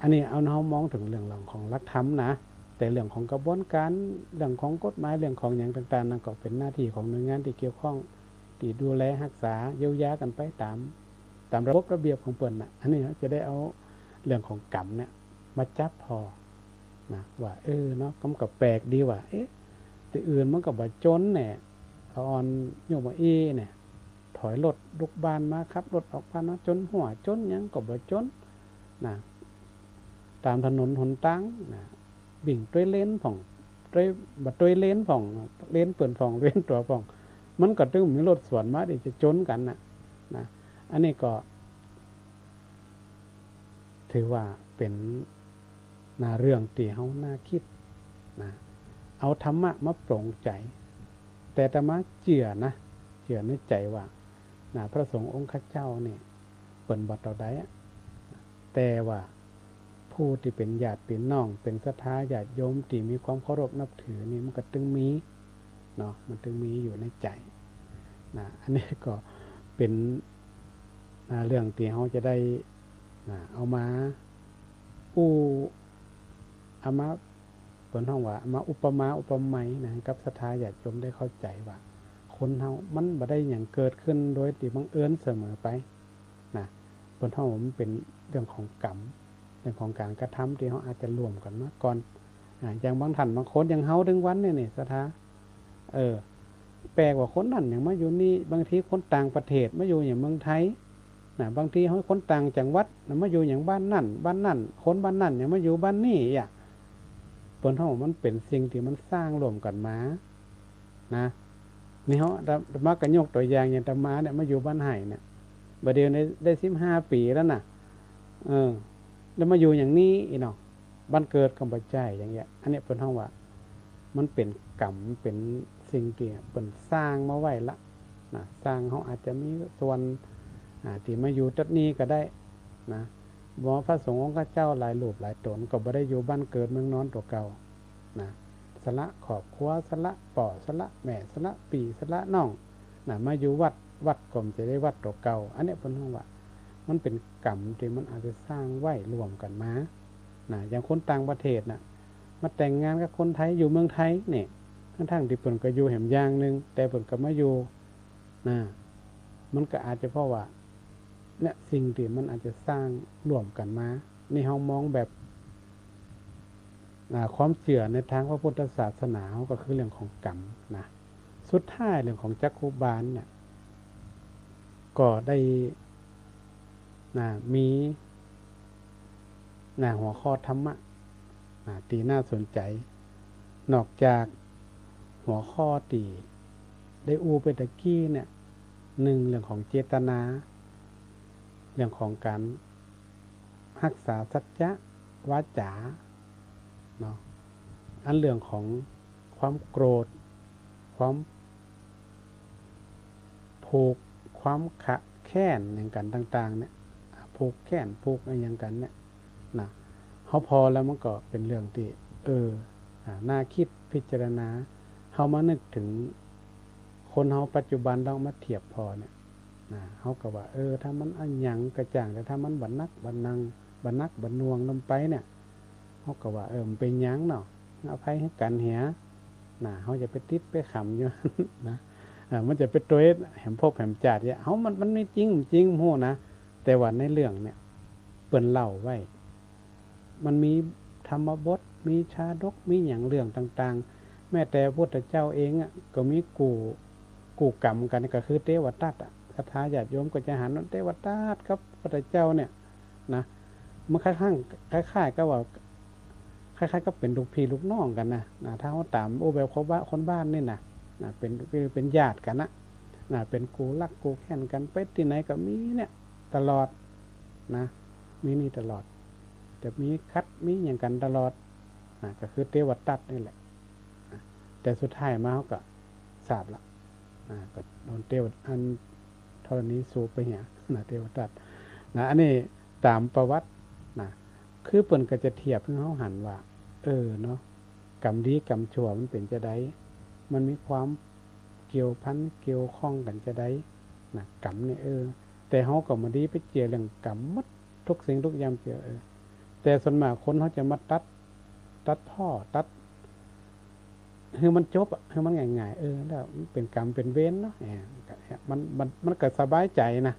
S1: อันนี้เอาเขามองถึงเรื่องของหลักธรรมนะแต่เรื่องของกระบวนการเรื่องของกฎหมายเรื่องของอย่างต่างๆนั่นก็เป็นหน้าที่ของหน่วยงานที่เกี่ยวข้องที่ดูแลรักษาเยียวยากันไปตามระบบระเบียบของเปิ่นอันนี้จะได้เอาเรื่องของกรรมเนี่ยมาจับพอว่าเนาะก็แปลกดีว่าที่อื่นมันก็บ่จนเนี่ยเอาอ่อนโยมเนี่ยถอยรถลุกบ้านมาครับรถออกบ้านนะจนหัวจนยังก็บ่จนตามถนนหนตั้งบิ่งด้วยเลนผ่องด้วยเลนผ่องเลนเปิ่นผ่องเลนตัวผ่องมันก็ตึงมีรถสวนมาดิจะจนกันนะอันนี้ก็ถือว่าเป็นเรื่องที่เฮาน่าคิดเอาธรรมะมาปลงใจแต่ธรรมะเจือในใจว่าพระสงฆ์องค์ข้าเจ้าเนี่ยเปิ่นบ่ต่อใดแต่ว่าผู้ที่เป็นญาติเป็นน้องเป็นศรัทธาญาติโยมที่มีความเคารพนับถือนี่มันก็ตึงมีเนาะมันตึงมีอยู่ในใจอันนี้ก็เป็นเรื่องที่เขาจะได้เอามาเอามาเปิดห้องว่ามาอุปไมยกับศรัทธาญาติโยมได้เข้าใจว่าคนเฮามันบ่ได้อย่างเกิดขึ้นโดยที่บังเอิญเสมอไปเปิดห้องมันเป็นเรื่องของกรรมเรื่องของการกระทำที่เขาอาจจะรวมกันมาก่อนอย่างบางท่านบางคนอย่างเฮาถึงวันนี่ศรัทธาแปลกว่าคนนั่นอย่างมาอยู่นี่บางทีคนต่างประเทศมาอยู่อย่างเมืองไทยบางทีเขาคนต่างจังหวัดมาอยู่อย่างบ้านนั่นคนบ้านนั่นอย่างมาอยู่บ้านนี่เปิ่นเฮามันเป็นสิ่งที่มันสร้างรวมกันมานี่เฮามาก็ยกตัวอย่างอย่างตมาเนี่ยมาอยู่บ้านไห้เนี่ยบัดเดี๋ยวได้15 ปีแล้วแล้วมาอยู่อย่างนี้อีเนาะบ้านเกิดก็บ่ใช่อย่างเงี้ยอันนี้เปิ่นเฮาว่ามันเป็นกรรมเป็นสิ่งที่เปิ่นสร้างมาไว้ละสร้างเฮาอาจจะมีส่วนที่มาอยู่ตัดนี้ก็ได้บ่พระสงฆ์องค์ข้าเจ้าหลายรูปหลายตนก็บ่ได้อยู่บ้านเกิดเมืองนอนตัวเก่าสละครอบครัวสละป่อสละแม่สละปีสละน้องมาอยู่วัดก็จะได้วัดตัวเก่าอันนี้เพิ่นว่ามันเป็นกรรมที่มันอาจจะสร้างไว้รวมกันมาอย่างคนต่างประเทศมาแต่งงานกับคนไทยอยู่เมืองไทยเนี่ยทั้งที่เพิ่นก็อยู่แหมอย่างนึงแต่เพิ่นก็มาอยู่มันก็อาจจะเพราะว่าเนี่ยสิ่งที่มันอาจจะสร้างร่วมกันมานี่เฮามองแบบความเชื่อในทางพระพุทธศาสนาก็คือเรื่องของกรรมสุดท้ายเรื่องของจักคุบาลเนี่ยก็ได้มีหัวข้อธรรมะที่น่าสนใจนอกจาก หัวข้อตีได้อูไปตะกี้เนี่ยหนึ่งเรื่องของเจตนาเรื่องของการรักษาสัจจะวาจาเนาะอันเรื่องของความโกรธความผูกความขะแค้นอย่างกันต่างๆเนี่ยผูกแค้นผูกอะไรอย่างกันเนี่ยนะเขาพอแล้วมันก็เป็นเรื่องที่น่าคิดพิจารณาเขามานึกถึงคนเขาปัจจุบันเรามาเทียบพอเนี่ยนะเขาก็ว่าถ้ามันอันหยังกระจ่างแต่ถ้ามันบันนักบันนังบันนักบันนวงลงไปเนี่ยเขาก็ว่ามันเป็นหยังเนาะอภัยให้กันเหียนะเขาจะไปติดไปขำอยู่ นะมันจะเป็นตัวแหมพบแหมจัดเนี่ยเขามันไม่จริงจริงโหนะแต่ว่าในเรื่องเนี่ยเปิ่นเล่าไว้มันมีธรรมบทมีชาดกมีอย่างเรื่องต่างๆแม้แต่พุทธเจ้าเองก็มีกู่กรรมกันก็คือเทวทัตคาถาญาติโยมก็จะหันว่าเทวทัตครับพุทธเจ้าเนี่ยนะมันคล้ายๆก็ว่าคล้ายๆก็เป็นลูกพี่ลูกน้องกันนะถ้าเขาตามแบบคนบ้านนี่นะเป็นญาติกันนะเป็นกูรักกูแค้นกันไปที่ไหนก็มีเนี่ยตลอดนะมีนี่ตลอดแต่มีคัดมีอย่างกันตลอดก็คือเทวทัตนี่แหละแต่สุดท้ายมาเขาก็ทราบละก็โดนเทวอันธรณีสูบไปเหี่ยเทวทัตอันนี้ตามประวัติคือเปิ่นก็จะเทียบเพื่อเขาหันว่าเนาะกรรมดีกรรมชั่วมันเป็นจะได้มันมีความเกี่ยวพันเกี่ยวข้องกันจะได้กรรมเนี่ยแต่เขาก็มาดีไปเจียเรื่องกรรมมัดทุกสิ่งทุกอย่างเจียแต่ส่วนมากคนเขาจะมาตัดพ่อตัดคือมันจบคือมันง่ายๆแล้วเป็นกรรมเป็นเวรเนาะมันก็สบายใจนะ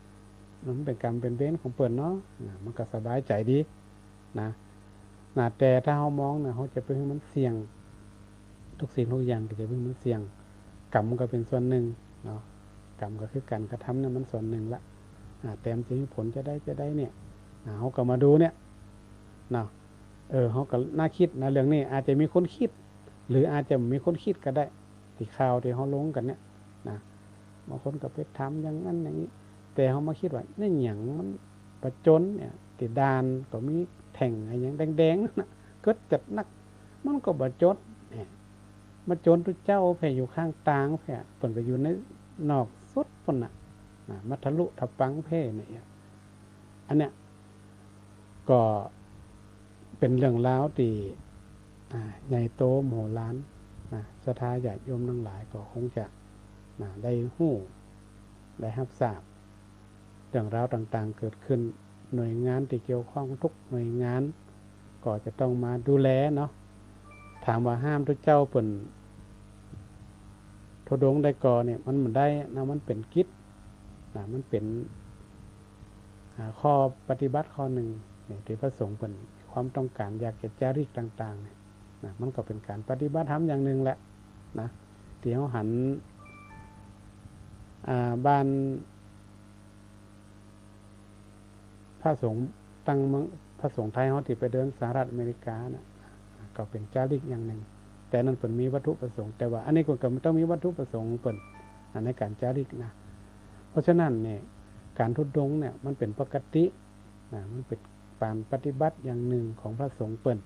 S1: มันเป็นกรรมเป็นเวรของเปิ่นเนาะมันก็สบายใจดีนะแต่ถ้าเขามองเขาจะไปให้มันเสี่ยงทุกสิ่งทุกอย่างก็จะเป็นมันเสี่ยงกรรมก็เป็นส่วนหนึ่งเนาะกรรมก็คือการกระทำเนี่ยมันส่วนหนึ่งละแต่จริงผลจะได้เนี่ยเขาก็มาดูเนี่ยเนาะเขาก็น่าคิดนะเรื่องนี้อาจจะมีคนคิดหรืออาจจะมีคนคิดก็ได้ที่ข่าวที่เขาลงกันเนี่ยนะบางคนก็ไปทำอย่างนั้นอย่างนี้แต่เขามาคิดว่านี่อย่างมันประจนเนี่ยติดดานก็มีแท่งอะไรอย่างแดงๆนะก็จัดนักมันก็ประจดเนี่ยมาจนตุเจ้าแผ่อยู่ข้างตางแผ่เปิ่นไปอยู่ในนอกสุดปุ่นมัทะลุทับปังเพ่เนี่ยอันเนี้ยก็เป็นเรื่องราวที่ใหญ่โตโมโหลานศรัทธาญาติโยมทั้งหลายก็คงจะได้ฮู้ได้รับทราบเรื่องราวต่างๆเกิดขึ้นหน่วยงานที่เกี่ยวข้องทุกหน่วยงานก็จะต้องมาดูแลเนาะถามว่าห้ามทุกเจ้าเปิ่นทุดงได้ก่อเนี่ยมันได้นะมันเป็นกิจมันเป็นข้อปฏิบัติข้อหนึ่งที่พระสงฆ์เปิ่นความต้องการอยากจะจาริกต่างๆเนี่ยมันก็เป็นการปฏิบัติธรรมอย่างหนึ่งแหละนะที่เขาหันบ้านพระสงฆ์ตั้งพระสงฆ์ไทยเขาที่ไปเดินสหรัฐอเมริกานะก็เป็นจาริกอย่างหนึ่งแต่นั้นเป็นมีวัตถุประสงค์แต่ว่าอันนี้ก็ต้องมีวัตถุประสงค์เป็นในการจาริกนะเพราะฉะนั้นเนี่ยการทุดงเนี่ยมันเป็นปกติมันเป็นการปฏิบัติอย่างหนึ่งของพระสงฆ์เปิ่น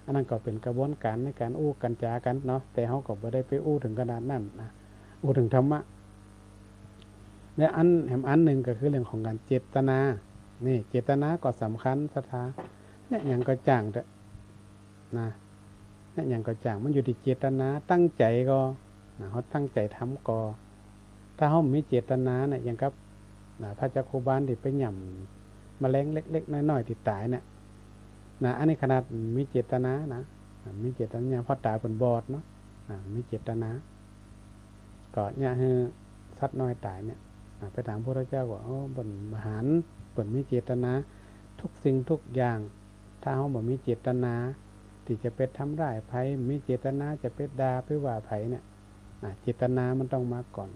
S1: อันนั้นก็เป็นกระบวนการในการอู้กันจากันเนาะแต่เขาก็ไม่ได้ไปอู้ถึงขนาดนั้นอู้ถึงธรรมะและอันหนึ่งก็คือเรื่องของการเจตนานี่เจตนาก็สำคัญศรัทธาเนี่ยอย่างก็จ้างเถอะเนี่ยอย่างก็จ้างมันอยู่ที่เจตนาตั้งใจก็เขาตั้งใจทำก็ถ้าเขาไม่เจตนาเนี่ยอย่างกับพระเจ้าโคบาลที่ไปหย่ำแมลงเล็กๆน้อยๆที่ตายเนี่ยอันนี้ขนาดมีเจตนามีเจตนาเพราะตาเป็นบอดเนาะมีเจตนาก็เนี่ยคือสัตว์น้อยตายเนี่ยไปถามพระเจ้าว่าบนมหันบนมีเจตนาทุกสิ่งทุกอย่างถ้าเขาบอกมีเจตนาที่จะไปทำร้ายภัยมีเจตนาจะไปด่าไปว่าภัยเนี่ยเจตนามันต้องมาก่อน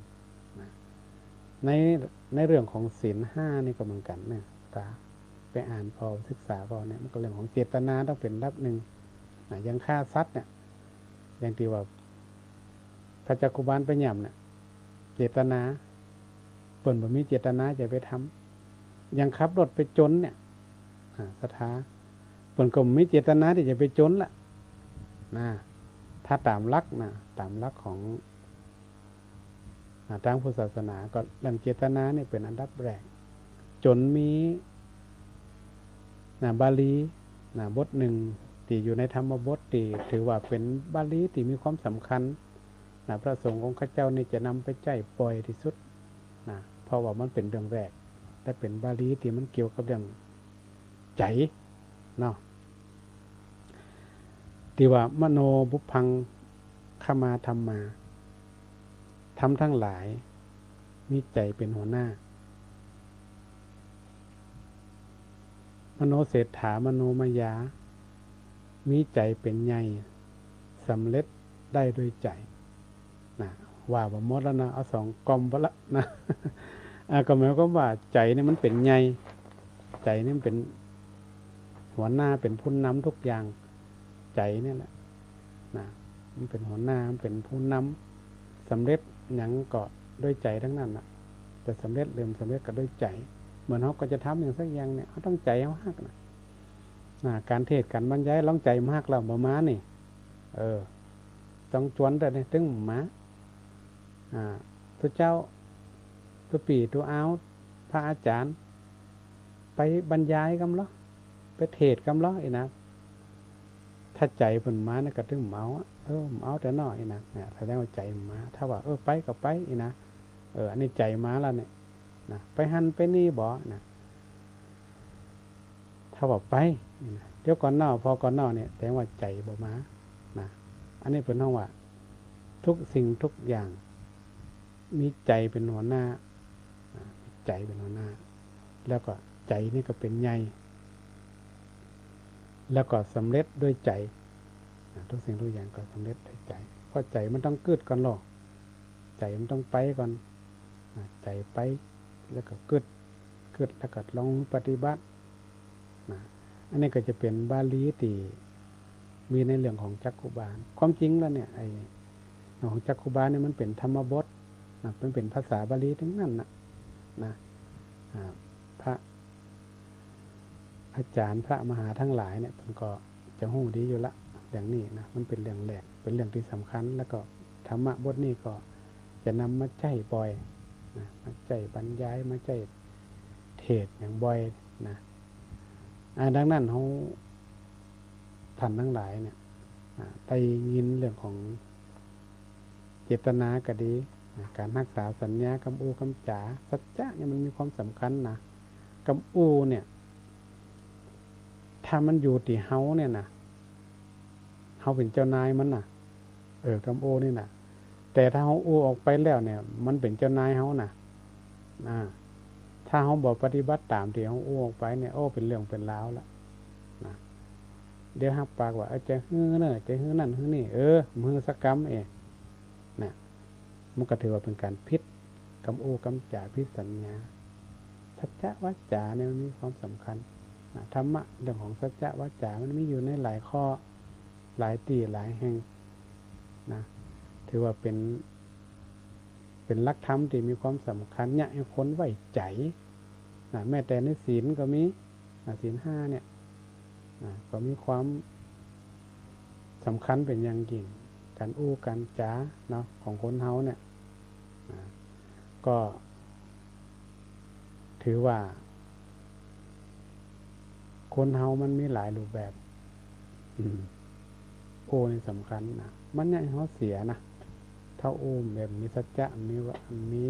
S1: ในเรื่องของศีล5นี่ก็เหมือนกันเนี่ยไปอ่านพอศึกษาพอเนี่ยมันก็เรื่องของเจตนาต้องเป็นรับหนึ่งอย่างฆ่าสัตว์เนี่ยอย่างที่ว่า ระจักคุบาลไปย่ำเนี่ยเจตนาเปิ่นบ่มีเจตนาจะไปทำยังขับรถไปจนเนี่ยศรัทธาเปิ่นก็บ่มีเจตนาที่จะไปจนละนะถ้าตามหลักนะตามหลักของทางพุทธศาสนาก็เรื่องเจตนาเนี่ยเป็นอันดับแรกจนมีบาลีบทหนึ่งที่อยู่ในธรรมบทที่ถือว่าเป็นบาลีที่มีความสำคัญพระสงฆ์องค์ข้าเจ้านี่จะนำไปใจปล่อยที่สุดเพราะว่ามันเป็นเรื่องแรกแต่เป็นบาลีที่มันเกี่ยวกับเรื่องใจเนาะที่ว่ามโนบุพพังขมาธรรมาทำทั้งหลายมีใจเป็นหัวหน้ามโนเศรษฐามโนมยามีใจเป็นใหญ่สำเร็จได้โดยใจนะว่าบ่หมดแล้วนะเอา2กลมไปละนะก็หมายความว่าใจนี่มันเป็นใหญ่ใจนี่มันเป็นหัวหน้าเป็นผู้นำทุกอย่างใจนี่แหละนะมันเป็นหัวหน้ามันเป็นผู้นำสำเร็จหยังก็ด้วยใจทั้งนั้นน่ะจะสำเร็จเริ่มสำเร็จก็ด้วยใจเหมือนเขาก็จะทำอย่างสักอย่างเนี่ยเขาต้องใจเขาฮักนะการเทศการบรรยายร้องใจมากแล้วมานี่ต้องจวนแต่เนี่ยถึงมาตัวเจ้าตัวปีตัวเอาพระอาจารย์ไปบรรยายกำล้อไปเทศกำล้อนะถ้าใจผลมาเนี่ยก็ถึงเมาเอาแต่น้อยนะแสดงว่าใจมาถ้าว่าไปก็ไปนะอันนี้ใจมาแล้วเนี่ยนะไปหันไปนี่บ่นะถ้าว่าไปเดี๋ยวก่อนนอกพอก่อนนอกเนี่ยแสดงว่าใจบ่มานะอันนี้เป็นห้องว่าทุกสิ่งทุกอย่างมีใจเป็นหัวหน้าใจเป็นหัวหน้าแล้วก็ใจนี่ก็เป็นใหญ่แล้วก็สำเร็จด้วยใจทุกสิ่งทุกอย่างก็สำเร็จด้วยใจเพราะใจมันต้องเกิดก่อนหรอกใจมันต้องไปก่อนใจไปแล้วก็เกิดแล้วก็ลองปฏิบัติอันนี้ก็จะเป็นบาลีที่มีในเรื่องของจักขุบาลความจริงแล้วเนี่ยของจักขุบาลเนี่ยมันเป็นธรรมบทมันเป็นภาษาบาลีทั้งนั้นนะพระอาจารย์พระมหาทั้งหลายเนี่ยมันก็จะหู้ดีอยู่ละอย่างนี้นะมันเป็นเรื่องแรกเป็นเรื่องที่สำคัญแล้วก็ธรรมะบทนี้ก็จะนำมาใจบ่อยมาใจบรรยายมาใจเทศอย่างบ่อยนะดังนั้นเขาท่านทั้งหลายเนี่ยได้ยินเรื่องของเจตนาก็ดีการรักษาสัญญากำอูกำจ๋าสัจจะเนี่ยมันมีความสำคัญนะกำอูเนี่ยถ้ามันอยู่ที่เฮาเนี่ยนะเฮาเป็นเจ้านายมันน่ะกำอูนี่นะแต่ถ้าเฮาอูออกไปแล้วเนี่ยมันเป็นเจ้านายเฮาน่ะถ้าเฮาบ่ปฏิบัติตามที่เฮาอูออกไปเนี่ยเป็นเรื่องเป็นราวละนะเดี๋ยวฮับปากว่าจะฮื้อเนอะจะฮื้อนั่นฮื้อนี่มือสักกรรมนะมันก็ถือว่าเป็นการพิษกำอูกำจ๋าพิษสัญญาสัจจะวัจจาเนี่ยมันมีความสำคัญธรรมะเรื่องของสัจจะวัจจามันมีอยู่ในหลายข้อหลายตีหลายแห่งนะถือว่าเป็นหลักธรรมที่มีความสำคัญเนี่ยให้คนไว้ใจแม้แต่ในศีลก็มีศีล 5เนี่ยก็มีความสำคัญเป็นอย่างยิ่งการอู้การจาเนาะของคนเฮาเนี่ยก็ถือว่าคนเฮามันมีหลายรูปแบบนี่สำคัญนะมันเนี่ยเขาเสียนะถ้าแบบมีสัจจะมี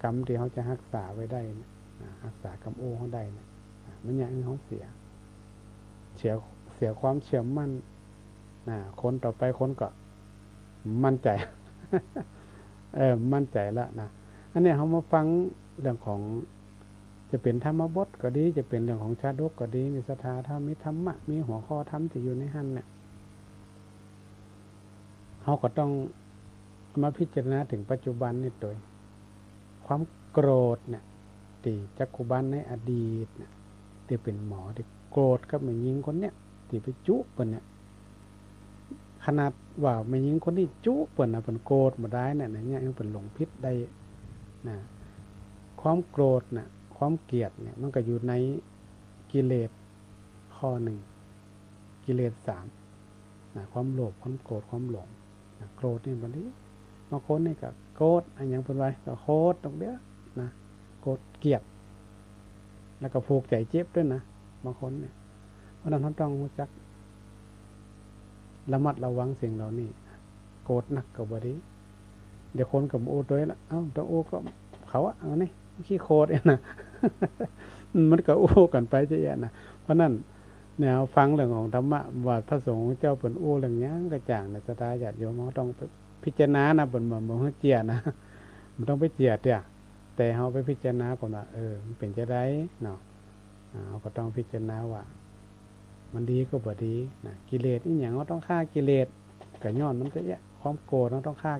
S1: กรรมที่เขาจะรักษาไว้ได้รักษากรรมเขาได้นะมันเนี่ยเขาเสียความเชื่อมั่นคนต่อไปคนก็มั่นใจ มั่นใจแล้วนะอันนี้เขามาฟังเรื่องของจะเป็นธรรมบทก็ดีจะเป็นเรื่องของชาดกก็ดีมีศรัทธาธรรมมีธรรมะมีหัวข้อธรรมที่อยู่ในหันเนี่ยเขาก็ต้องมาพิจารณาถึงปัจจุบันนี่ตัวความโกรธเนี่ยที่จักขุบาลในอดีตเนี่ยที่เป็นหมอที่โกรธกับแม่หญิงคนเนี้ยที่ไปจุบเนี่ย ขนาดว่าแม่หญิงคนที่จุเปิ่นน่ะเปิ่นโกรธบ่ได้น่ะเนี่ยยังเปิ่นหลงผิดได้นะความโกรธน่ะความเกลียดเนี่ยมันก็อยู่ในกิเลสข้อหนึ่งกิเลส3นะความโลภความโกรธความหลงนะโกรธนี่บัดนี้บางคนนี่ก็โกรธอันหยังเพิ่นว่าก็โคตรตรงเด้อนะโกรธเกลียดแล้วก็ผูกใจเจ็บด้วยนะบางคนเนี่ยเพราะนั้นเราต้องรู้จักระมัดระวังสิ่งเหล่านี้โกรธนักก็บ่ดีเดี๋ยวคนก็บ่โอ้ตัวละเอ้าต้องโอ้ก็เขาอะเอานี่ขี้โคตรนะ มันก็โอ้กันไปจะแย่นะเพราะนั้นแนวฟังเรื่องของธรรมะว่าพระสงฆ์เจ้าเปิ่นโอ้เรื่องหยังกระจ่างนะสตาญาติโยมเราต้องพิจารณานะเปิ่นบ่ฮู้เจียนะมันต้องไปเจียดเนี่ยแต่เฮาไปพิจารณาก่อนว่ามันเป็นจังได๋เนาะเฮาก็ต้องพิจารณาว่ามันดีก็บ่ดีนะกิเลสอีหยังเราต้องฆ่ากิเลสก็ย้อนมันจะแย่ความโกรธเราต้องฆ่า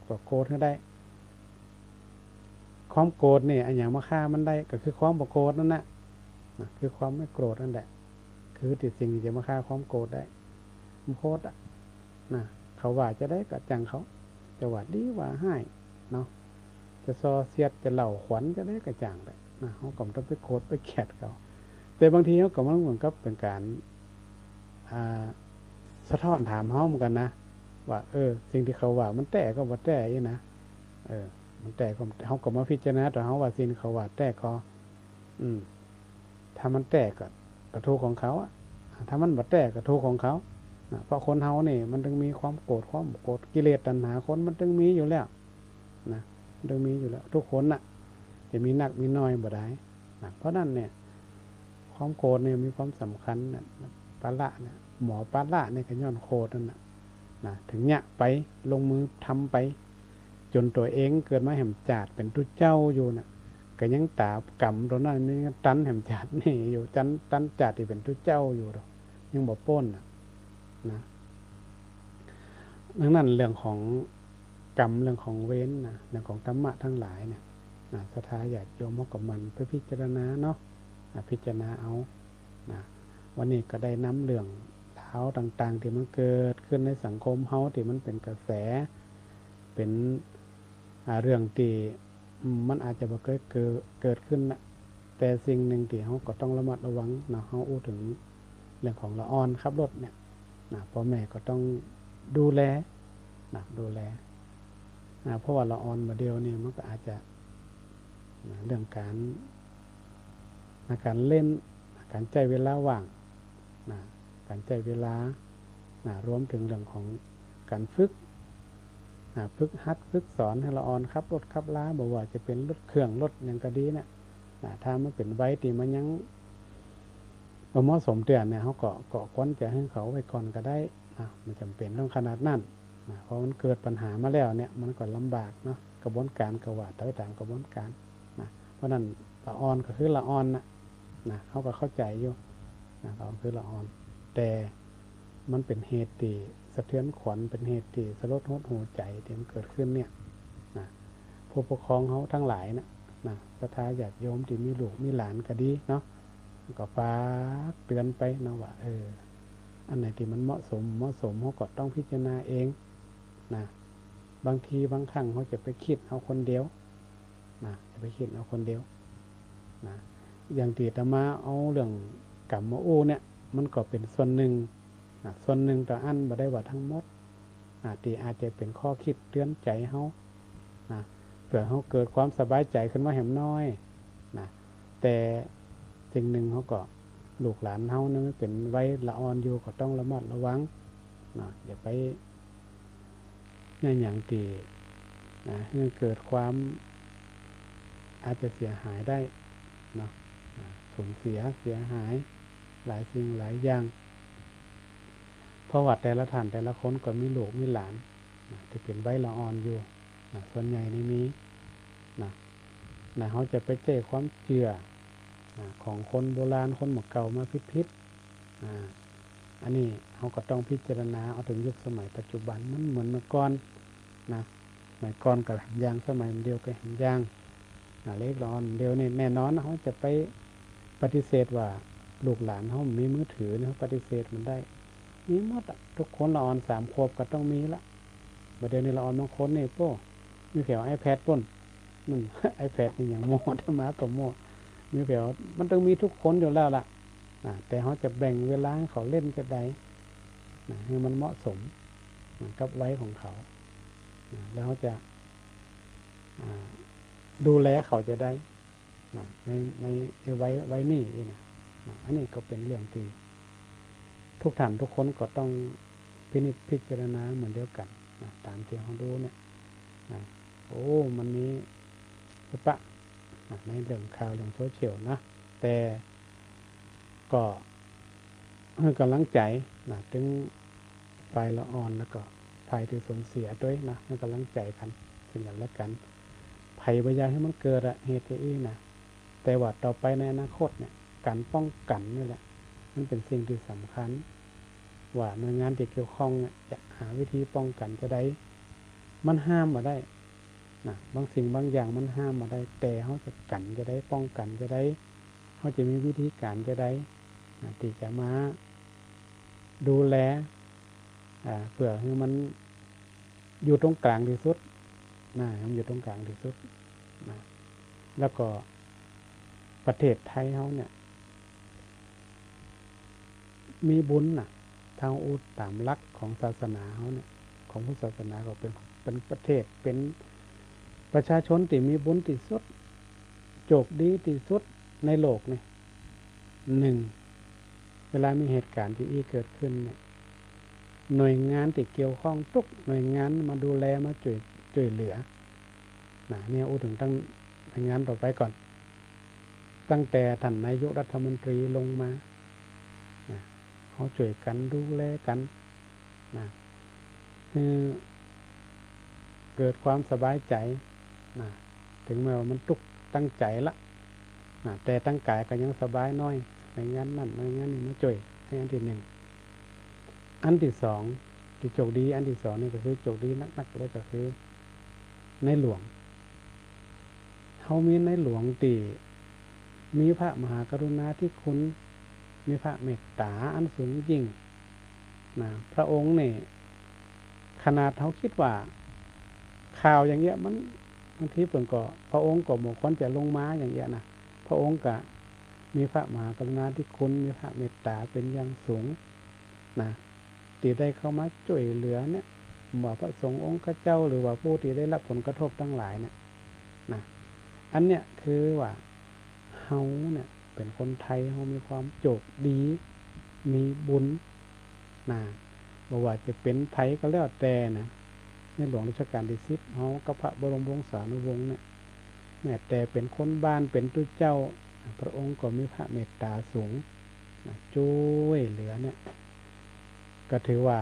S1: ก็โกรธให้ได้ความโกรธนี่อันหยังมาฆ่ามันได้ก็คือความบ่โกรธนั่นน่ะคือความไม่โกรธนั่นแหละคือที่สิ่งที่จะมาฆ่าความโกรธได้มันโคตรนะเขาว่าจะได้กับจังเขาจะว่าดีว่าให้เนาะจะซอเสียดจะเหล่าขวัญจะได้กระจ่างได้นะเขาก็ต้องไปโคตรไปแขดเขาแต่บางทีเขาก็มันเหมือนกับเป็นการสะท้อนถามเขาเหมือนกันนะว่าสิ่งที่เขาว่ามันแต่ก็บ่แต่ยี่นะมันแต่ก็เขาก็มาพิจารณาแต่เขาว่าสิ่งเขาว่าแต่ก็ถ้ามันแต่ก็ทุกข์ของเขาถ้ามันบ่แต่ก็ทุกข์ของเขาเพราะคนเฮานี่มันต้องมีความโกรธความโกรธกิเลสตัณหาคนมันต้องมีอยู่แล้วนะมันต้องมีอยู่แล้วทุกคนน่ะจะมีนักมีน้อยบ่ได้นะเพราะนั้นเนี่ยความโกรธเนี่ยมีความสำคัญนะปาละเนี่ยหมอปาละเนี่ยก็ย้อนโกรธนั่นนะถึงเนี่ยไปลงมือทำไปจนตัวเองเกิดมาแห่มจาดเป็นตุเจ้าอยู่น่ะก็ยังตากรรมตรงนั้นนี่ตันแห่มจาดนี่อยู่ตันจาดที่เป็นตุเจ้าอยู่หรอกยังบ่พ้นนะดังนั้นเรื่องของกรรมเรื่องของเว้นนะเรื่องของธรรมะทั้งหลายเนี่ยศรัทธาญาติโยมเอากับมันไปพิจารณาเนาะพิจารณาเอานะวันนี้ก็ได้นำเรื่องราวต่างๆที่มันเกิดขึ้นในสังคมเฮาที่มันเป็นกระแสเป็นเรื่องที่มันอาจจะบ่เคยเกิดขึ้นนะแต่สิ่งหนึ่งที่เฮาก็ต้องระมัดระวังนะเฮาอู้ถึงเรื่องของละอ่อนขับรถเนี่ยพ่อแม่ก็ต้องดูแลดูแลเพราะว่าละอ่อนมาเดียวนี่มันก็อาจจะเรื่องการเล่นการใจเวลาว่างการใจเวลารวมถึงเรื่องของการฝึกหัดฝึกสอนให้ละอ่อนขับรถขับลาบอกว่าจะเป็นรถเครื่องรถอย่างก็ดีเนี่ยถ้ามันเป็นไว้ที่มันยังเหมาะสมเตือนเนี่ยเขาก็ควรจะให้เขาไว้ก่อนก็ได้มันจำเป็นต้องขนาดนั้นเพราะมันเกิดปัญหามาแล้วเนี่ยมันก็ลำบากเนาะกระบวนการกว่าต่างกระบวนการเพราะนั้นละอ่อนก็คือละอ่อนนะเขาก็เข้าใจอยู่ละอ่อนคือละอ่อนแต่มันเป็นเหตุที่สะเทือนขวัญเป็นเหตุที่สลดหดหูใจที่มันเกิดขึ้นเนี่ยผู้ปกครองเขาทั้งหลายนะศรัทธาญาติโยมที่มีลูกมีหลานก็ดีเนาะก็ฝากเตือนไปนะว่าอันไหนที่มันเหมาะสมเขาก็ต้องพิจารณาเองบางทีบางครั้งเขาจะไปคิดเอาคนเดียวจะไปคิดเอาคนเดียวอย่างที่อาตมาเอาเรื่องกรรมมาอู้เนี่ยมันก็เป็นส่วนหนึ่งต่ออันบ่ได้ว่าทั้งหมดที่อาจจะเป็นข้อคิดเตือนใจเขาเพื่อเขาเกิดความสบายใจขึ้นมาแหมน้อยแต่สิ่งหนึ่งเขาก็ลูกหลานเขาเนี่ยเป็นไว้ละอ่อนอยู่ก็ต้องระมัดระวังอย่าไปอย่างตีให้เกิดความอาจจะเสียหายได้สูญเสียหายหลายสิ่งหลายอย่างเพราะว่าแต่ละท่านแต่ละคนก็มีลูกมีหลานที่เป็นไว้ละอ่อนอยู่ส่วนใหญ่ในนี้เขาจะไปเจอความเชื่อของคนโบราณคนหมกเก่ามาพิษอันนี้เขาก็ต้องพิจารณาเอาถึงยุคสมัยปัจจุบันมันเหมือนเมื่อก่อนสมัยก่อนกับหันยางสมัยเดียวกับหันยางเล็กร้อนเดียวนี่แน่นอนเขาจะไปปฏิเสธว่าลูกหลานเขามีมือถือเขาปฏิเสธมันได้ มีหมดอ่ะทุกคนละอ่อน3 ขวบก็ต้องมีละประเดี๋ยวนี้ละอ่อนบางคนนี่โป้มีแผว iPad ต้นนั่น iPad นี่อย่างโม่ธรรมะก็โม่มีแผวมันต้องมีทุกคนอยู่แล้วล่ะแต่เขาจะแบ่งเวลาให้เขาเล่นจะได้ให้มันเหมาะสมกับไว้ของเขาแล้วเขาจะดูแลเขาจะได้ในไว้นี่นะอันนี้ก็เป็นเรื่องที่ทุกท่านทุกคนก็ต้องพินิจพิจารณาเหมือนเดียวกันตามที่เขาดูเนี่ยโอ้มันนี้ปะในเรื่องข่าวเรื่องโซเชียลนะแต่ก็ให้กำลังใจถึงฝ่ายละอ่อนแล้วก็ฝ่ายที่สูญเสียด้วยนะให้กำลังใจกันซึ่งกันและกันภัยพยาให้มันเกิดเหตุที่นะแต่ว่าต่อไปในอนาคตเนี่ยการป้องกันนี่แหละมันเป็นสิ่งที่สำคัญว่าหน่วยงานที่เกี่ยวข้องจะหาวิธีป้องกันจะได้มันห้ามมาได้บางสิ่งบางอย่างมันห้ามมาได้แต่เขาจะกันจะได้ป้องกันจะได้เขาจะมีวิธีการจะได้ที่จะมาดูแลเพื่อให้มันอยู่ตรงกลางที่สุดมันอยู่ตรงกลางที่สุดแล้วก็ประเทศไทยเขาเนี่ยมีบุญทางอุตตามลักของศาสนาเขาเนี่ยของพุทธศาสนาก็เป็นประเทศเป็นประชาชนที่มีบุญที่สุดโชคดีที่สุดในโลกนี่1เวลามีเหตุการณ์ที่เกิดขึ้นเนี่ยหน่วยงานที่เกี่ยวข้องทุกหน่วยงานมาดูแลมาช่วยเหลือเนี่ยถึงตั้งหน่วยงานต่อไปก่อนตั้งแต่ท่านนายกรัฐมนตรีลงมาเขาช่วยกันดูแลกันคือเกิดความสบายใจถึงแม้ว่ามันทุกตั้งใจละแต่ตั้งกายก็ยังสบายน้อยในงานนั่นในงานนี้มาช่วยให้อันที่1อันที่2ที่โชคดีอันที่2นี่ก็คือโชคดีนักๆเลยก็คือในหลวงเขามีในหลวงตีมีพระมหากรุณาธิคุณมีพระเมตตาอันสูงยิ่งพระองค์เนี่ยขนาดเขาคิดว่าข่าวอย่างเงี้ยมันบางทีเปิ่นก็พระองค์ก็บอกคนจะลงมาอย่างเงี้ยนะพระองค์ก็มีพระมหากรุณาธิคุณมีพระเมตตาเป็นอย่างสูงที่ได้เข้ามาช่วยเหลือเนี่ยว่าพระสงฆ์องค์เจ้าหรือว่าผู้ที่ได้รับผลกระทบทั้งหลายเนี่ยอันเนี้ยคือว่าเฮาเนี่ยเป็นคนไทยเฮามีความโชคดีมีบุญบ่ว่าจะเป็นไทยก็แล้วแต่ในหลวงรัชกาลที่10เฮากับพระบรมวงศานุวงศ์เนี่ยแม้แต่เป็นคนบ้านเป็นตุเจ้าพระองค์ก็มีพระเมตตาสูงช่วยเหลือเนี่ยก็ถือว่า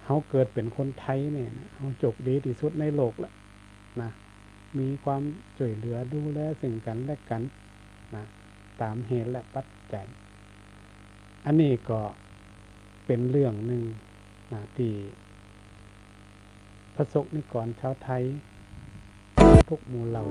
S1: เฮาเกิดเป็นคนไทยเนี่ยเฮาโชคดีที่สุดในโลกละมีความช่วยเหลือดูแลสิ่งกันและกันตามเหตุและปัจจัยอันนี้ก็เป็นเรื่องหนึ่งที่พระสงฆ์นิกรชาวไทยทุกหมู่เหล่า